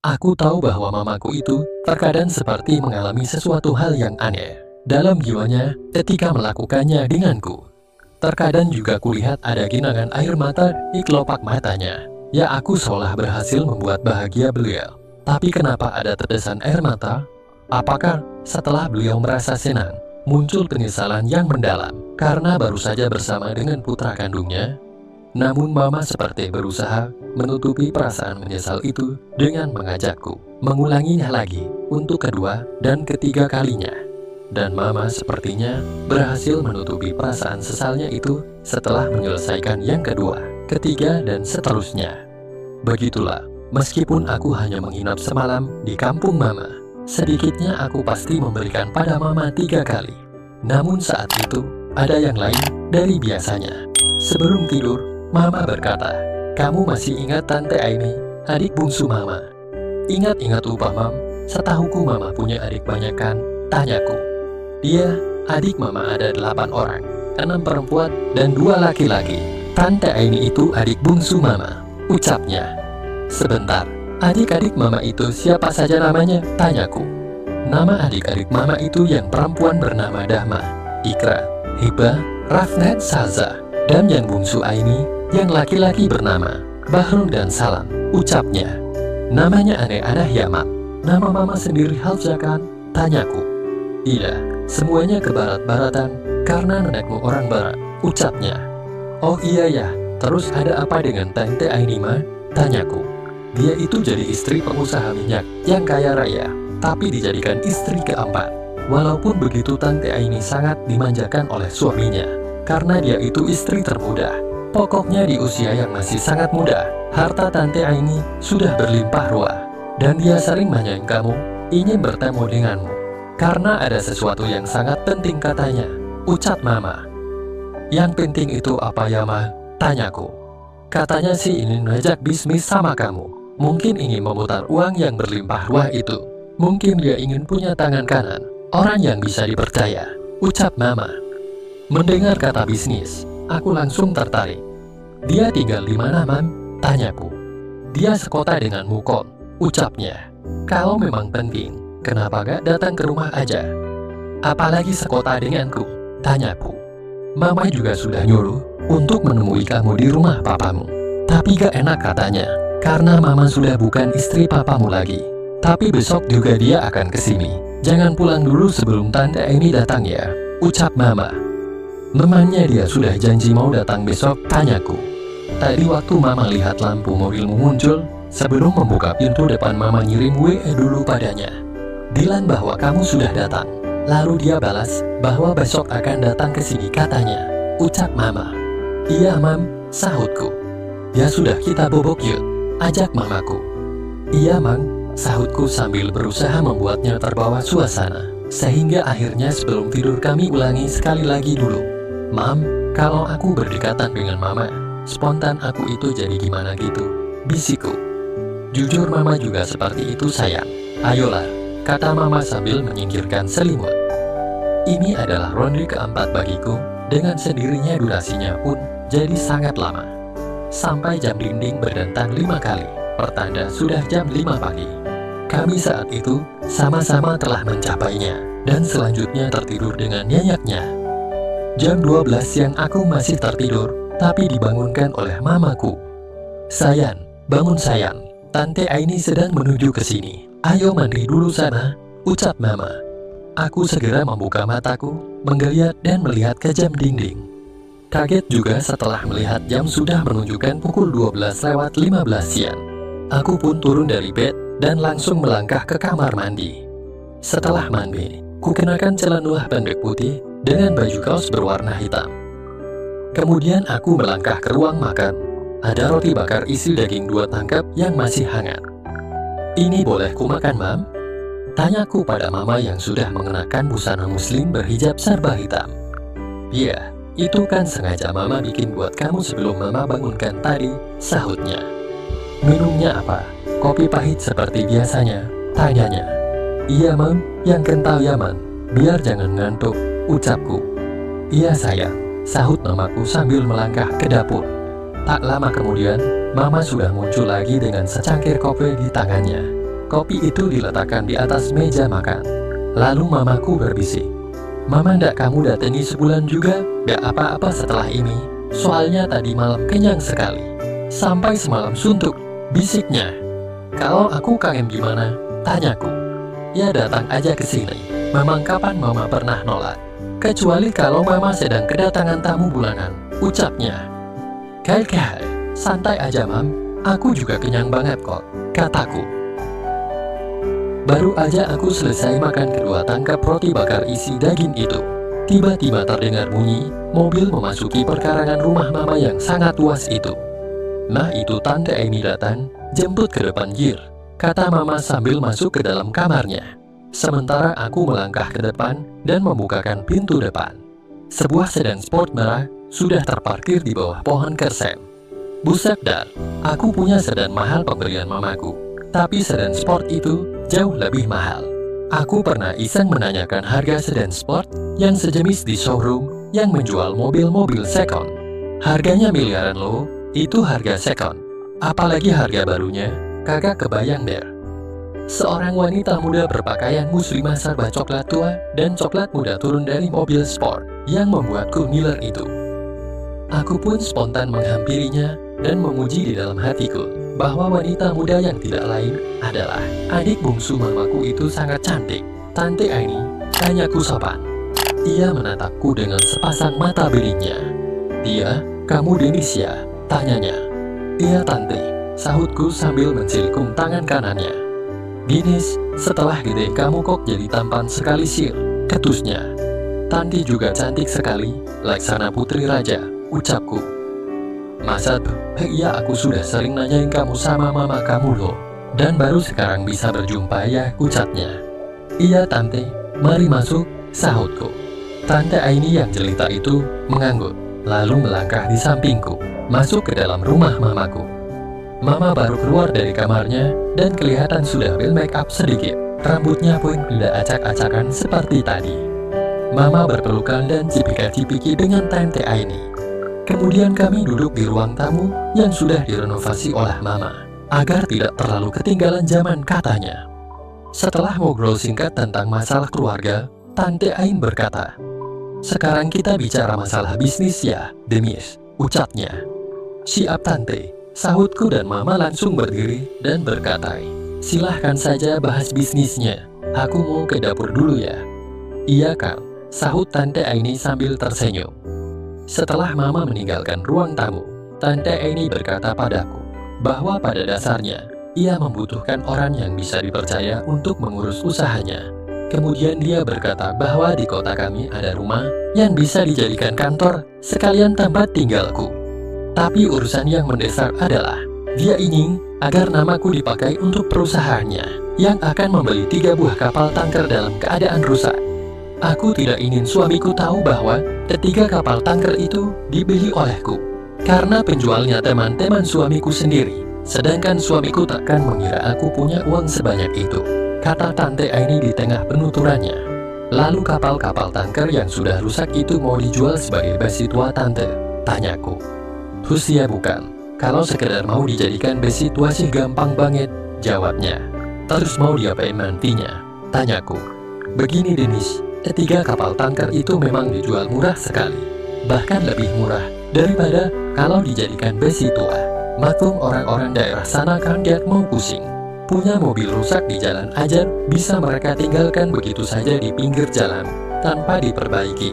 Aku tahu bahwa mamaku itu terkadang seperti mengalami sesuatu hal yang aneh dalam jiwanya ketika melakukannya denganku. Terkadang juga kulihat ada genangan air mata di kelopak matanya. Ya, aku seolah berhasil membuat bahagia beliau. Tapi kenapa ada tetesan air mata? Apakah setelah beliau merasa senang, muncul penyesalan yang mendalam karena baru saja bersama dengan putra kandungnya? Namun mama seperti berusaha menutupi perasaan menyesal itu dengan mengajakku mengulanginya lagi untuk kedua dan ketiga kalinya. Dan mama sepertinya berhasil menutupi perasaan sesalnya itu setelah menyelesaikan yang kedua, ketiga, dan seterusnya. Begitulah, meskipun aku hanya menginap semalam di kampung mama, sedikitnya aku pasti memberikan pada mama 3 kali. Namun saat itu, ada yang lain dari biasanya. Sebelum tidur, mama berkata, "Kamu masih ingat Tante Aini, adik bungsu mama?" "Ingat-ingat lupa, Mam. Setahuku mama punya adik banyak kan?" tanyaku. "Dia, adik mama ada 8 orang, 6 perempuan dan 2 laki-laki. Tante Aini itu adik bungsu mama," ucapnya. "Sebentar, adik-adik mama itu siapa saja namanya?" tanyaku. Nama adik-adik mama itu yang perempuan bernama Dahma, Ikra, Hiba, Rafnat, Salza, dan yang bungsu Aini yang laki-laki bernama Bahrul dan Salam, ucapnya. "Namanya aneh-aneh ya, Mak. Nama mama sendiri Halja kan?" tanyaku. "Tidak. Semuanya ke barat-baratan karena nenekmu orang barat," ucapnya. "Oh iya ya, terus ada apa dengan Tante Aini, Ma?" tanyaku. "Dia itu jadi istri pengusaha minyak yang kaya raya, tapi dijadikan istri keempat. Walaupun begitu Tante Aini sangat dimanjakan oleh suaminya, karena dia itu istri termuda. Pokoknya di usia yang masih sangat muda, harta Tante Aini sudah berlimpah ruah, dan dia sering nanyain kamu, ingin bertemu denganmu. Karena ada sesuatu yang sangat penting katanya," ucap mama. "Yang penting itu apa ya, Ma?" tanyaku. "Katanya sih ingin ngajak bisnis sama kamu. Mungkin ingin memutar uang yang berlimpah ruah itu. Mungkin dia ingin punya tangan kanan, orang yang bisa dipercaya," ucap mama. Mendengar kata bisnis, aku langsung tertarik. "Dia tinggal di mana, Mam?" tanyaku. "Dia sekota denganmu kok," ucapnya. "Kalau memang penting, kenapa gak datang ke rumah aja? Apalagi sekota denganku?" tanyaku. "Mama juga sudah nyuruh untuk menemui kamu di rumah papamu. Tapi gak enak katanya, karena mama sudah bukan istri papamu lagi. Tapi besok juga dia akan kesini. Jangan pulang dulu sebelum Tante Aini datang ya," ucap mama. "Memangnya dia sudah janji mau datang besok?" tanyaku. Tadi waktu mama lihat lampu mobilmu muncul, sebelum membuka pintu depan mama ngirim WA dulu padanya, bilang bahwa kamu sudah datang. Lalu dia balas bahwa besok akan datang ke sini katanya, ucap mama. "Iya, Mam," sahutku. "Ya sudah, kita bobok yuk," ajak mamaku. "Iya, Mang," sahutku sambil berusaha membuatnya terbawa suasana. Sehingga akhirnya sebelum tidur kami ulangi sekali lagi dulu. "Mam, kalau aku berdekatan dengan mama, spontan aku itu jadi gimana gitu?" bisikku. "Jujur mama juga seperti itu sayang. Ayolah," kata mama sambil menyingkirkan selimut. Ini adalah ronde keempat bagiku, dengan sendirinya durasinya pun jadi sangat lama. Sampai jam dinding berdentang 5 kali, pertanda sudah jam 5 pagi. Kami saat itu sama-sama telah mencapainya, dan selanjutnya tertidur dengan nyanyaknya. Jam 12 siang aku masih tertidur, tapi dibangunkan oleh mamaku. "Sayang, bangun sayang, Tante Aini sedang menuju ke sini. Ayo mandi dulu sana," ucap mama. Aku segera membuka mataku, menggeliat dan melihat ke jam dinding. Kaget juga setelah melihat jam sudah menunjukkan pukul 12:15 siang. Aku pun turun dari bed dan langsung melangkah ke kamar mandi. Setelah mandi, ku kenakan celana pendek putih dengan baju kaos berwarna hitam. Kemudian aku melangkah ke ruang makan. Ada roti bakar isi daging 2 tangkap yang masih hangat. "Ini boleh ku makan, Mam?" tanyaku pada mama yang sudah mengenakan busana muslim berhijab serba hitam. "Iya, itu kan sengaja mama bikin buat kamu sebelum mama bangunkan tadi," sahutnya. "Minumnya apa? Kopi pahit seperti biasanya?" tanyanya. "Iya, Mam, yang kental ya, Man, biar jangan ngantuk," ucapku. "Iya sayang," sahut mamaku sambil melangkah ke dapur. Tak lama kemudian, mama sudah muncul lagi dengan secangkir kopi di tangannya. Kopi itu diletakkan di atas meja makan. Lalu mamaku berbisik, "Mama ndak kamu datangi sebulan juga? Gak apa-apa setelah ini. Soalnya tadi malam kenyang sekali. Sampai semalam suntuk," bisiknya. "Kalau aku kangen gimana?" tanyaku. "Ya datang aja ke sini. Memang kapan mama pernah nolak? Kecuali kalau mama sedang kedatangan tamu bulanan," ucapnya. "Kai, santai aja mam. Aku juga kenyang banget kok," kataku. Baru aja aku selesai makan kedua tangkap roti bakar isi daging itu, tiba-tiba terdengar bunyi mobil memasuki perkarangan rumah mama yang sangat luas itu. "Nah itu Tante Amy datang, jemput ke depan Gir," kata mama sambil masuk ke dalam kamarnya. Sementara aku melangkah ke depan dan membukakan pintu depan. Sebuah sedan sport merah sudah terparkir di bawah pohon kersen. Buset dar, aku punya sedan mahal pemberian mamaku, tapi sedan sport itu jauh lebih mahal. Aku pernah iseng menanyakan harga sedan sport yang sejenis di showroom yang menjual mobil-mobil second. Harganya miliaran loh, itu harga second. Apalagi harga barunya, kagak kebayang der. Seorang wanita muda berpakaian muslimah serba coklat tua dan coklat muda turun dari mobil sport yang membuatku ngiler itu. Aku pun spontan menghampirinya dan memuji di dalam hatiku bahwa wanita muda yang tidak lain adalah adik bungsu mamaku itu sangat cantik. "Tante Aini," tanyaku sopan. Ia menatapku dengan sepasang mata birunya. "Dia, kamu Denis ya?" tanyanya. "Iya tante," sahutku sambil mencilikung tangan kanannya. "Denis, setelah gede kamu kok jadi tampan sekali sih," ketusnya. "Tanti juga cantik sekali, laksana putri raja," ucapku. "Masa tuh? Iya aku sudah sering nanyain kamu sama mama kamu loh. Dan baru sekarang bisa berjumpa ya," ucapnya. "Iya tante, mari masuk," sahutku. Tante Aini yang jelita itu mengangguk, lalu melangkah di sampingku, masuk ke dalam rumah mamaku. Mama baru keluar dari kamarnya dan kelihatan sudah make up sedikit. Rambutnya pun tidak acak-acakan seperti tadi. Mama berpelukan dan cipika-cipiki dengan Tante Aini. Kemudian kami duduk di ruang tamu yang sudah direnovasi oleh mama, agar tidak terlalu ketinggalan zaman katanya. Setelah ngobrol singkat tentang masalah keluarga, Tante Ain berkata, "Sekarang kita bicara masalah bisnis ya, Denis," ucapnya. "Siap tante," sahutku dan mama langsung berdiri dan berkata, "Silahkan saja bahas bisnisnya, aku mau ke dapur dulu ya." "Iya Kang," sahut Tante Aini sambil tersenyum. Setelah mama meninggalkan ruang tamu, Tante Aini berkata padaku bahwa pada dasarnya ia membutuhkan orang yang bisa dipercaya untuk mengurus usahanya. Kemudian dia berkata bahwa di kota kami ada rumah yang bisa dijadikan kantor sekalian tempat tinggalku. Tapi urusan yang mendesak adalah dia ingin agar namaku dipakai untuk perusahaannya yang akan membeli 3 buah kapal tanker dalam keadaan rusak. Aku tidak ingin suamiku tahu bahwa ketiga kapal tanker itu dibeli olehku, karena penjualnya teman-teman suamiku sendiri, sedangkan suamiku takkan mengira aku punya uang sebanyak itu," kata Tante Aini di tengah penuturannya. "Lalu kapal-kapal tanker yang sudah rusak itu mau dijual sebagai besi tua tante?" tanyaku. "Husia bukan, kalau sekedar mau dijadikan besi tua sih gampang banget," jawabnya. "Terus mau diapain nantinya?" tanyaku. "Begini Denis, ketiga kapal tanker itu memang dijual murah sekali, bahkan lebih murah daripada kalau dijadikan besi tua. Maklum orang-orang daerah sana kan dia mau pusing. Punya mobil rusak di jalan aja bisa mereka tinggalkan begitu saja di pinggir jalan tanpa diperbaiki.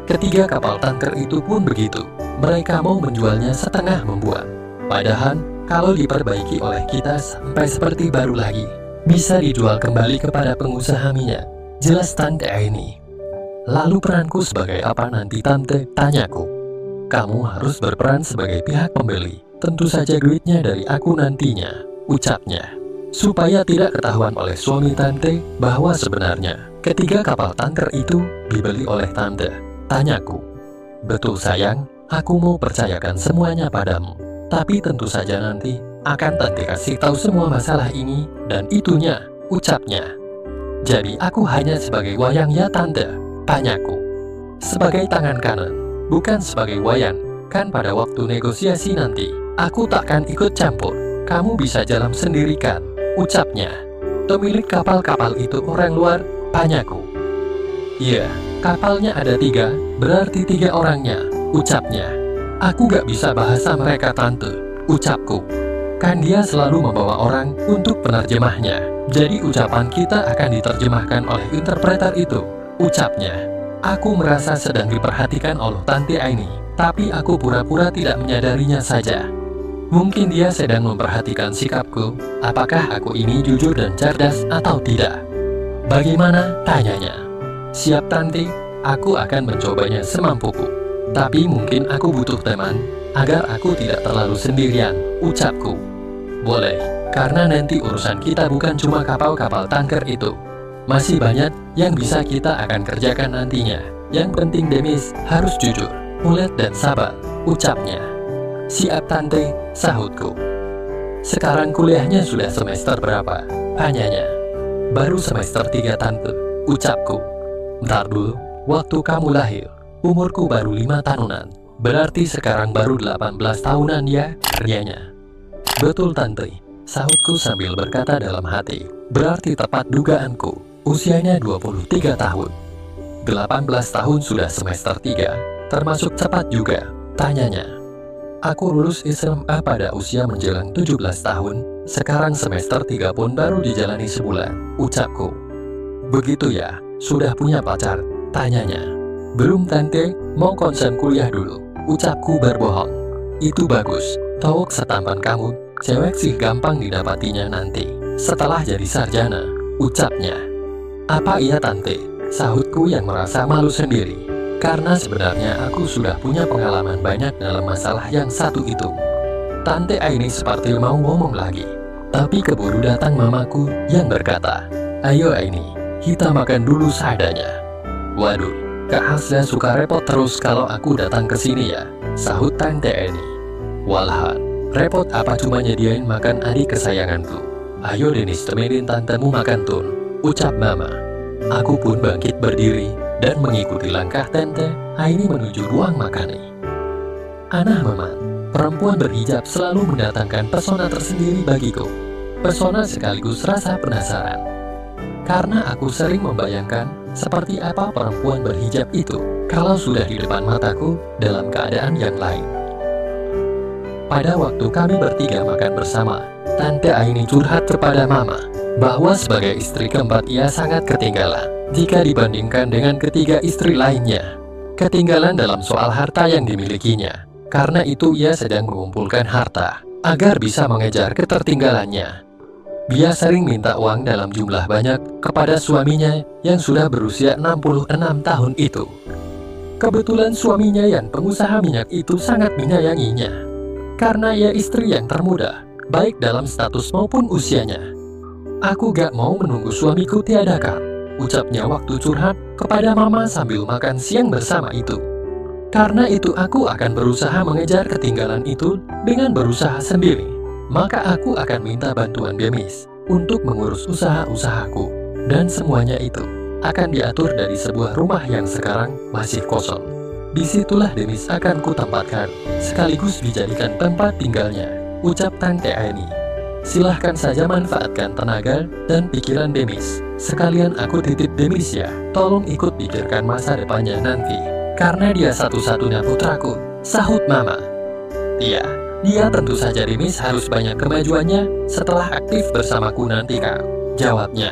Ketiga kapal tanker itu pun begitu, mereka mau menjualnya setengah membuang. Padahal kalau diperbaiki oleh kita sampai seperti baru lagi, bisa dijual kembali kepada pengusaha minyak," jelas Tante Aini. "Lalu peranku sebagai apa nanti tante?" tanyaku. "Kamu harus berperan sebagai pihak pembeli, tentu saja duitnya dari aku nantinya," ucapnya. Supaya tidak ketahuan oleh suami tante bahwa sebenarnya ketiga kapal tanker itu dibeli oleh tante, tanyaku. "Betul sayang, aku mau percayakan semuanya padamu, tapi tentu saja nanti akan tante kasih tahu semua masalah ini dan itunya," ucapnya. "Jadi aku hanya sebagai wayang ya tante?" tanyaku. "Sebagai tangan kanan, bukan sebagai wayan. Kan pada waktu negosiasi nanti, aku takkan ikut campur. Kamu bisa jalan sendiri kan?" ucapnya. pemilik kapal-kapal itu orang luar, tanyaku. Iya, kapalnya ada 3, berarti 3 orangnya, ucapnya. Aku gak bisa bahasa mereka tante, ucapku. Kan dia selalu membawa orang untuk penerjemahnya, jadi ucapan kita akan diterjemahkan oleh interpreter itu, ucapnya. Aku merasa sedang diperhatikan oleh Tante Aini, tapi aku pura-pura tidak menyadarinya saja. Mungkin dia sedang memperhatikan sikapku, apakah aku ini jujur dan cerdas atau tidak. Bagaimana? Tanyanya. Siap Tante, aku akan mencobanya semampuku. Tapi mungkin aku butuh teman, agar aku tidak terlalu sendirian, ucapku. Boleh, karena nanti urusan kita bukan cuma kapal-kapal tanker itu. Masih banyak yang bisa kita akan kerjakan nantinya. Yang penting Demis harus jujur, mulet dan sabar, ucapnya. Siap Tante, sahutku. Sekarang kuliahnya sudah semester berapa? Tanyanya. Baru semester 3 Tante, ucapku. Bentar dulu, waktu kamu lahir, umurku baru 5 tahunan. Berarti sekarang baru 18 tahunan ya, karyanya. Betul Tante, sahutku sambil berkata dalam hati. Berarti tepat dugaanku. Usianya 23 tahun. 18 tahun sudah semester 3, termasuk cepat juga, tanyanya. Aku lulus SMA pada usia menjelang 17 tahun, sekarang semester 3 pun baru dijalani sebulan, ucapku. Begitu ya, sudah punya pacar, tanyanya. Belum Tante, mau konsen kuliah dulu, ucapku berbohong. Itu bagus, tawuk setampan kamu, cewek sih gampang didapatinya nanti, setelah jadi sarjana, ucapnya. Apa iya Tante? Sahutku yang merasa malu sendiri. Karena sebenarnya aku sudah punya pengalaman banyak dalam masalah yang satu itu. Tante Aini seperti mau ngomong lagi. Tapi keburu datang mamaku yang berkata, ayo Aini, kita makan dulu seadanya. Waduh, Kak Hasda suka repot terus kalau aku datang ke sini ya, sahut Tante Aini. Walahan, repot apa cuma nyediain makan adik kesayanganku. Ayo Denis temenin tantemu makan tun, ucap mama. Aku pun bangkit berdiri dan mengikuti langkah Tante Aini menuju ruang makan. Anah Maman, perempuan berhijab selalu mendatangkan pesona tersendiri bagiku. Pesona sekaligus rasa penasaran. Karena aku sering membayangkan seperti apa perempuan berhijab itu kalau sudah di depan mataku dalam keadaan yang lain. Pada waktu kami bertiga makan bersama, Tante Aini curhat kepada Mama bahwa sebagai istri keempat ia sangat ketinggalan jika dibandingkan dengan ketiga istri lainnya. Ketinggalan dalam soal harta yang dimilikinya. Karena itu ia sedang mengumpulkan harta agar bisa mengejar ketertinggalannya. Dia sering minta uang dalam jumlah banyak kepada suaminya yang sudah berusia 66 tahun itu. Kebetulan suaminya yang pengusaha minyak itu sangat menyayanginya. Karena ia istri yang termuda, baik dalam status maupun usianya. Aku gak mau menunggu suamiku tiadakan, ucapnya waktu curhat kepada Mama sambil makan siang bersama itu. Karena itu aku akan berusaha mengejar ketinggalan itu dengan berusaha sendiri. Maka aku akan minta bantuan Demis untuk mengurus usaha-usahaku. Dan semuanya itu akan diatur dari sebuah rumah yang sekarang masih kosong. Disitulah Demis akan kutempatkan, sekaligus dijadikan tempat tinggalnya, ucap Tante Aini. Silahkan saja manfaatkan tenaga dan pikiran Demis. Sekalian aku titip Demis ya, tolong ikut pikirkan masa depannya nanti. Karena dia satu-satunya putraku, sahut Mama. Iya, dia tentu saja Demis harus banyak kemajuannya setelah aktif bersamaku nanti Kak, jawabnya.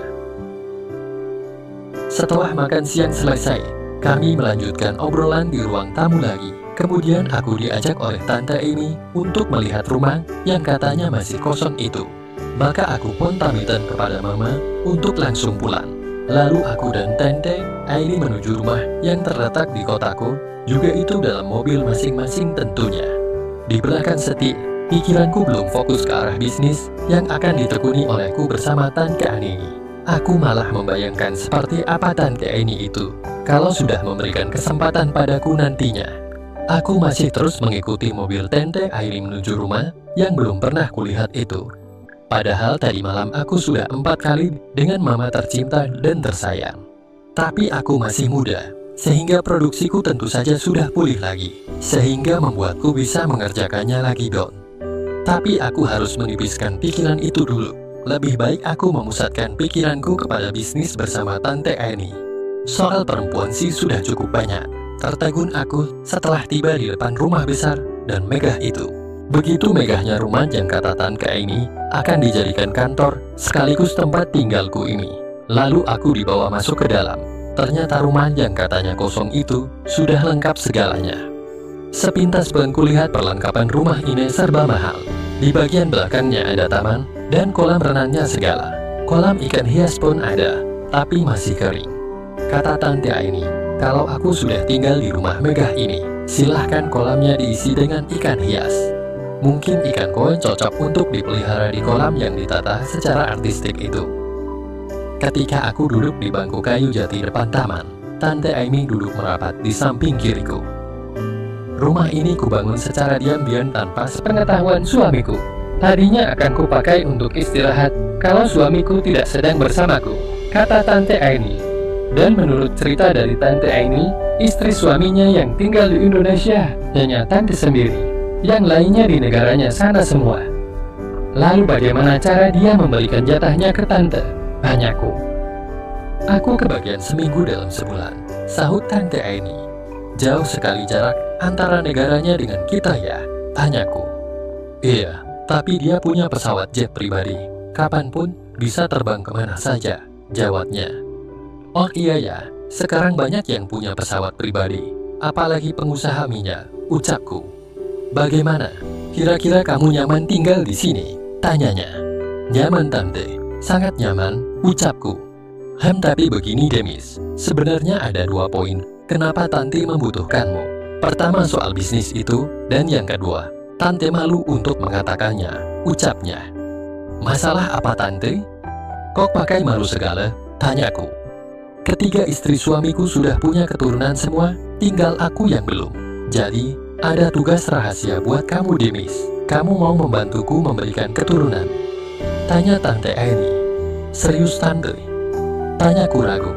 Setelah makan siang selesai, kami melanjutkan obrolan di ruang tamu lagi. Kemudian aku diajak oleh Tante Aini untuk melihat rumah yang katanya masih kosong itu. Maka aku pun pamitan kepada Mama untuk langsung pulang. Lalu aku dan Tante Aini menuju rumah yang terletak di kotaku, juga itu dalam mobil masing-masing tentunya. Di belakang setir, pikiranku belum fokus ke arah bisnis yang akan ditekuni olehku bersama Tante Aini. Aku malah membayangkan seperti apa Tante Aini itu kalau sudah memberikan kesempatan padaku nantinya. Aku masih terus mengikuti mobil Tante Aini menuju rumah yang belum pernah kulihat itu. Padahal tadi malam aku sudah 4 kali dengan Mama tercinta dan tersayang. Tapi aku masih muda, sehingga produksiku tentu saja sudah pulih lagi, sehingga membuatku bisa mengerjakannya lagi Don. Tapi aku harus menipiskan pikiran itu dulu, lebih baik aku memusatkan pikiranku kepada bisnis bersama Tante Aini. Soal perempuan sih sudah cukup banyak, tertegun aku setelah tiba di depan rumah besar dan megah itu. Begitu megahnya rumah yang kata Tante Aini akan dijadikan kantor sekaligus tempat tinggalku ini. Lalu aku dibawa masuk ke dalam. Ternyata rumah yang katanya kosong itu sudah lengkap segalanya. Sepintas pun kulihat perlengkapan rumah ini serba mahal. Di bagian belakangnya ada taman dan kolam renangnya segala. Kolam ikan hias pun ada, tapi masih kering. Kata Tante Aini, kalau aku sudah tinggal di rumah megah ini, silahkan kolamnya diisi dengan ikan hias. Mungkin ikan koi cocok untuk dipelihara di kolam yang ditata secara artistik itu. Ketika aku duduk di bangku kayu jati depan taman, Tante Aini duduk merapat di samping kiriku. Rumah ini kubangun secara diam-diam tanpa sepengetahuan suamiku. Tadinya akan kupakai untuk istirahat kalau suamiku tidak sedang bersamaku, kata Tante Aini. Dan menurut cerita dari Tante Aini, istri suaminya yang tinggal di Indonesia hanya Tante sendiri, yang lainnya di negaranya sana semua. Lalu bagaimana cara dia memberikan jatahnya ke Tante? Tanyaku. Aku kebagian seminggu dalam sebulan, sahut Tante Aini. Jauh sekali jarak antara negaranya dengan kita ya, tanyaku. Iya, tapi dia punya pesawat jet pribadi. Kapanpun bisa terbang kemana saja, jawabnya. Oh iya ya, sekarang banyak yang punya pesawat pribadi, apalagi pengusaha minyak, ucapku. Bagaimana? Kira-kira kamu nyaman tinggal di sini? Tanyanya. Nyaman Tante, sangat nyaman, ucapku. Tapi begini Demis, sebenarnya ada 2 poin kenapa Tante membutuhkanmu. Pertama soal bisnis itu, dan yang kedua, Tante malu untuk mengatakannya, ucapnya. Masalah apa Tante? Kok pakai malu segala? Tanyaku. Ketiga istri suamiku sudah punya keturunan semua, tinggal aku yang belum. Jadi, ada tugas rahasia buat kamu Demis. Kamu mau membantuku memberikan keturunan? Tanya Tante Aini. Serius Tante? Tanyaku ragu.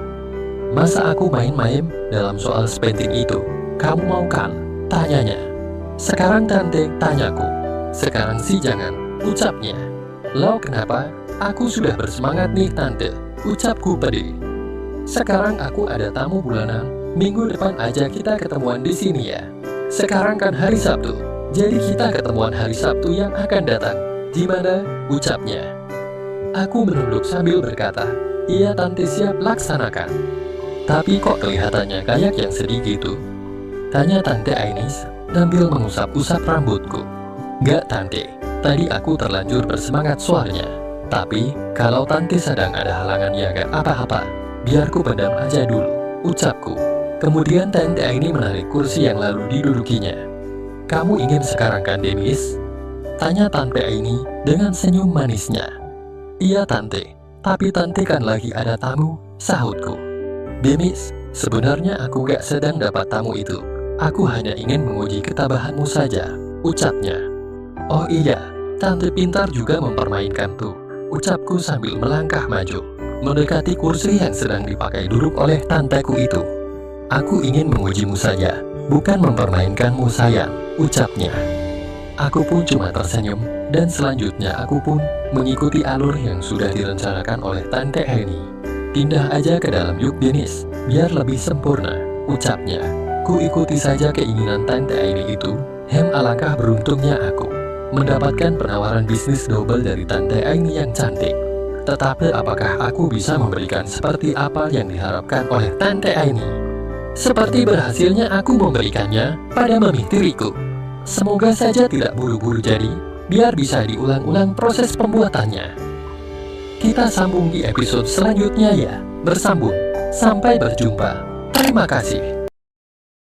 Masa aku main-main dalam soal spending itu? Kamu mau kan? Tanyanya. Sekarang Tante, tanyaku. Sekarang sih jangan, ucapnya. Lo kenapa? Aku sudah bersemangat nih Tante, ucapku pedih. Sekarang aku ada tamu bulanan, minggu depan aja kita ketemuan di sini ya. Sekarang kan hari Sabtu, jadi kita ketemuan hari Sabtu yang akan datang. Gimana? Ucapnya. Aku menunduk sambil berkata, iya Tante siap laksanakan. Tapi kok kelihatannya kayak yang sedih gitu? Tanya Tante Ainis sambil mengusap-usap rambutku. Gak Tante, tadi aku terlanjur bersemangat soalnya. Tapi kalau Tante sedang ada halangan ya gak apa-apa, biar ku pendam aja dulu, ucapku. Kemudian Tante Aini menarik kursi yang lalu didudukinya. Kamu ingin sekarang kan Demis? Tanya Tante Aini dengan senyum manisnya. Iya Tante, tapi Tante kan lagi ada tamu, sahutku. Demis, sebenarnya aku gak sedang dapat tamu itu. Aku hanya ingin menguji ketabahanmu saja, ucapnya. Oh iya, Tante pintar juga mempermainkan tuh, ucapku sambil melangkah maju, mendekati kursi yang sedang dipakai duduk oleh tanteku itu. Aku ingin mengujimu saja, bukan mempermainkanmu sayang, ucapnya. Aku pun cuma tersenyum, dan selanjutnya aku pun mengikuti alur yang sudah direncanakan oleh Tante Aini. Pindah aja ke dalam yuk Denis, biar lebih sempurna, ucapnya. Ku ikuti saja keinginan Tante Aini itu. Alangkah beruntungnya aku mendapatkan penawaran bisnis double dari Tante Aini yang cantik. Tetapi apakah aku bisa memberikan seperti apa yang diharapkan oleh Tante Aini? Seperti berhasilnya aku memberikannya pada mami tiriku. Semoga saja tidak buru-buru jadi, biar bisa diulang-ulang proses pembuatannya. Kita sambung di episode selanjutnya ya, bersambung. Sampai berjumpa. Terima kasih.